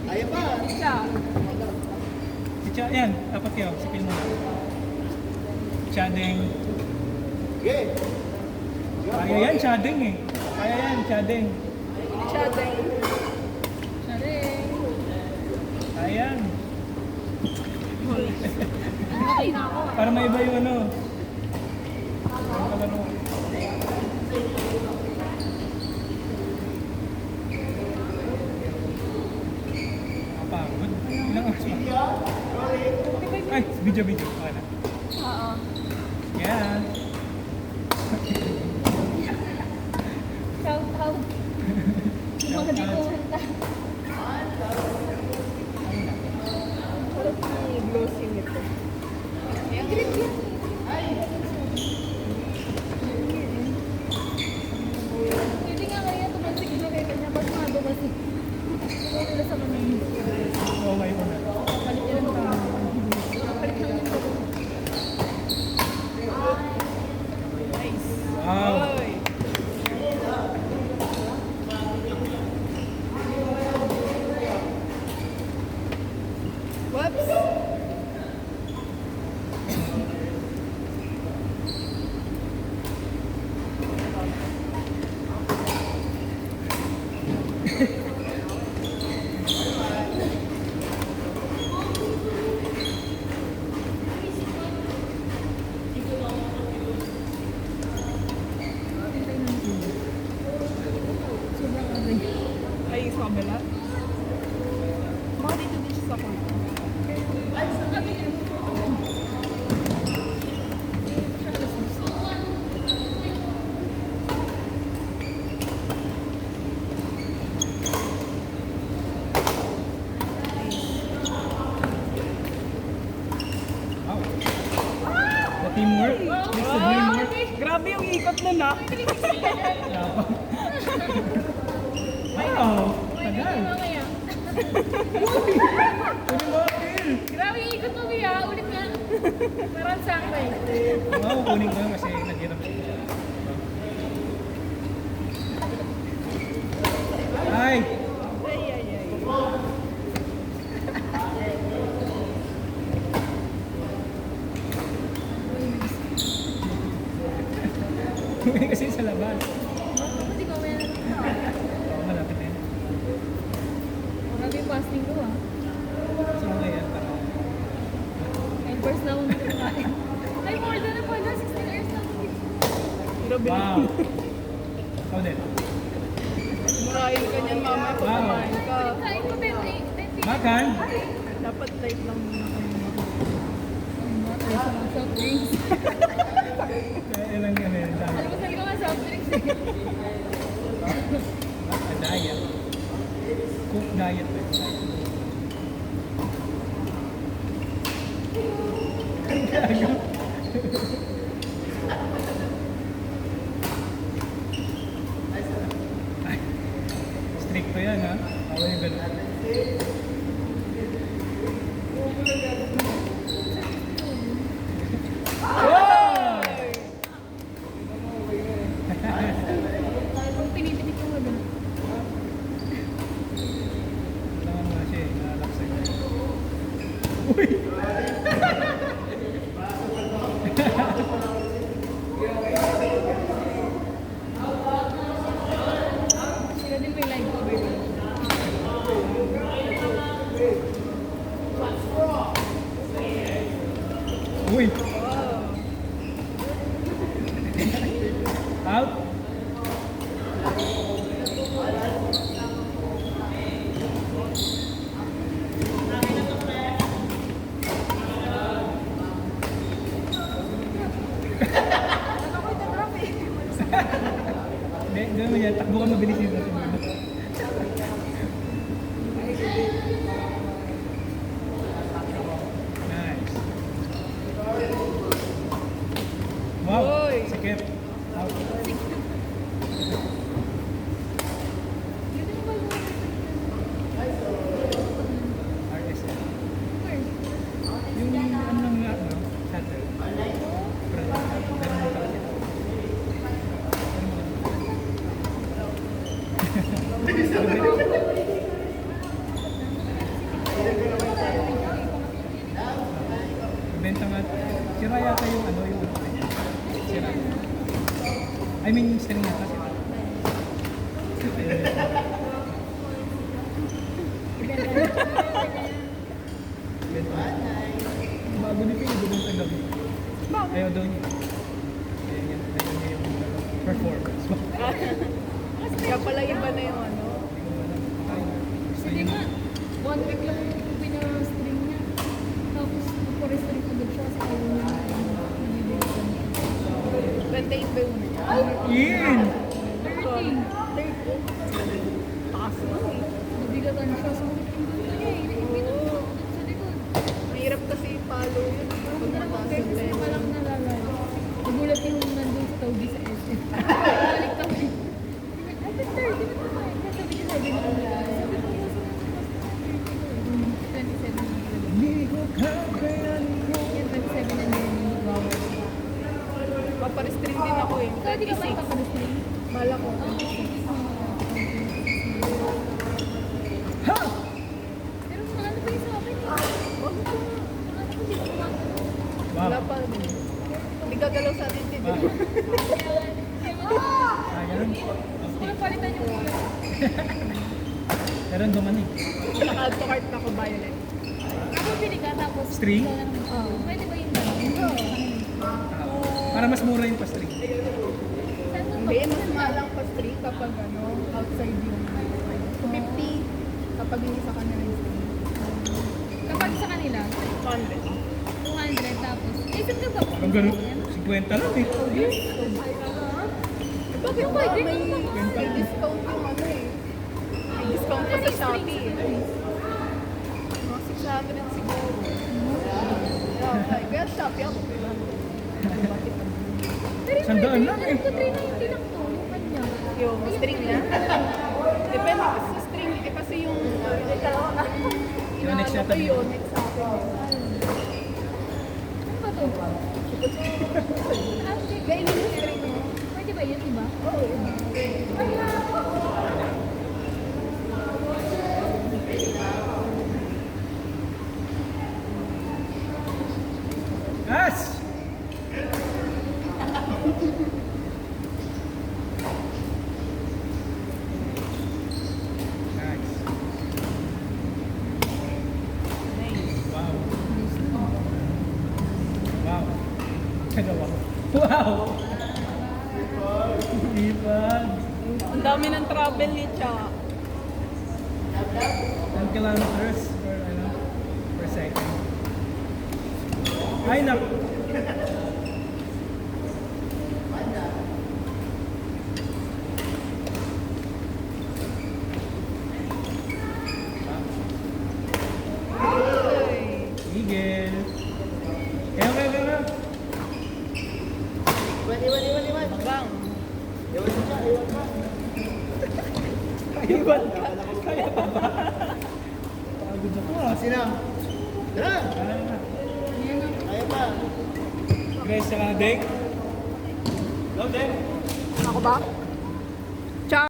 Ayaw ba? Siya. Si Cha, yan. Dapat kayo. Sipin mo. Chadeng. Okay. Kaya yan, Chadeng eh. Kaya yan, Chadeng. Siya din. Siya din. Kaya yan. Okay na ako. Para may iba yung ano. Yung kalaro. Kapagod. Ilang oras pa? Ay, video. Okay na. Oo. Yan. Shout out. Mga di kumanta. Parang may glossing ito. Ayan, green yan. Pwede nga kaya tumasik na kayo kanya. Ba't mga tumasik? Ito nila sa mga Okay mo na. palit nila ng palit lang nito. Nice. Wow. Oy. Whoops. Sobrang agay. Ay, sa kabila. Mga dito din siya sa court. Ay, sa kabila. Wow. The teamwork. It's the teamwork. Grabe yung ikot nun ah. Yapang. Wow. Tagal. Kunin mo, Phil. Grabe yung ikot mo, Bia. Ulit nga. Parang sakto eh. Wow, kunin ko yun kasi naghirap siya. Ay! Ay, ay, ay. Kunin kasi sa labas. Hindi ko meron. Oo, malapit na yun. Grabe yung fasting ko ah. So, ngayon, para... And first na akong kumakain. Ay, more than na pala. 16 hours na ako. Grabe. Wow! Ikaw din. Murahin ka niyan, mama. Kung Wow. kumain ka. Kain ko 10 Makan? Dapat light lang muna kayo. Ay, sa mga soft drinks. Ilang ano yun, dami. Alam mo, sabi ko nga soft drinks eh. A diet. Cook diet ba yun? Gago. Ay, strict pa yan ha. Bawal yung ganun. Wow! Kung pinipilit ko nga doon. Kailangan mo na siya eh. Nalaksan niya. Uy! Sila din may live cover doon. Uy! Out! Hindi, hindi naman yan. Takbo ka mabilis dito. Nice. I mean, string yata siya. Bago ni Pino, doon sa gabi. Bakit? Ayaw daw niya. Ayaw niya yung performance. Kaya pala iba na yung ano. Gusto Hindi niya. nga, 1 week lang pinastring niya. Tapos, nagpa-restring agad siya sa ayaw niya. Nabibigyan siya. 28 ba yun? Ian! 30. Taas mo eh. Nabigatan siya sa pinunta niya eh. Pinunta sa likod. Mahirap kasi follow yun. Pag mataas yung Kasi tension. walang nalala. Nagulat yung nandun sa Tawgi sa SM. Balik kami. Ay, but 30 na naman. Sabi niya, sabi niya. Sabi ko, nasa 27 na talaga. Hindi ko kakayanin ko. Yan, 27 na nila. Wow. Paparestring din ako eh. So, di ka ba 26. ipaparestring? Bala ko. Ha! Pero ano pa yung sa akin? Ano pa hindi ko Wow. Wala pa. Hindi gagalaw sa atin din. Wow. Ah, ganun. Gusto ko lang palitan yung ulo. Pero dumanig. Naka-add to cart ako violet. Ako pili ka tapos String? ikaw lang. Pwede ba yung gano'n? Para mas mura yung pa-string. Saan to? Hindi, mas malang pa string kapag ano, outside yung 50 kapag hindi sa kanila yung string. Kapag sa kanila, 100. 200 tapos. Eh, saan ka ba? Ang ganun. 50 lang eh. Bakit ba? May discount yung ano eh. May discount pa sa Shopee eh. Mga 600 siguro. Okay, kaya Shopee ako. Pero yung Sandaan lang eh. Ko 390 lang to, yung kanya. Yung string niya. Depende kasi sa string. Eh kasi yung Yonex yata ko din. yun, next sa akin. Ano ba to? Gainin yung string mo. Pwede ba yun, iba? As! Nice. Wow. Wow. Dalawa. Wow! Ipag! Ang dami ng travel ni Cha. 10 kilometers per second. Ay, naku! Eagle! Kaya. Iwan. Bang. Iwan ka. Kaya pa ba? Pagod ako ah. Sino? Tara! Kaya na. Kaya pa. Grace, saka Deng. Go, Deng! Ako ba?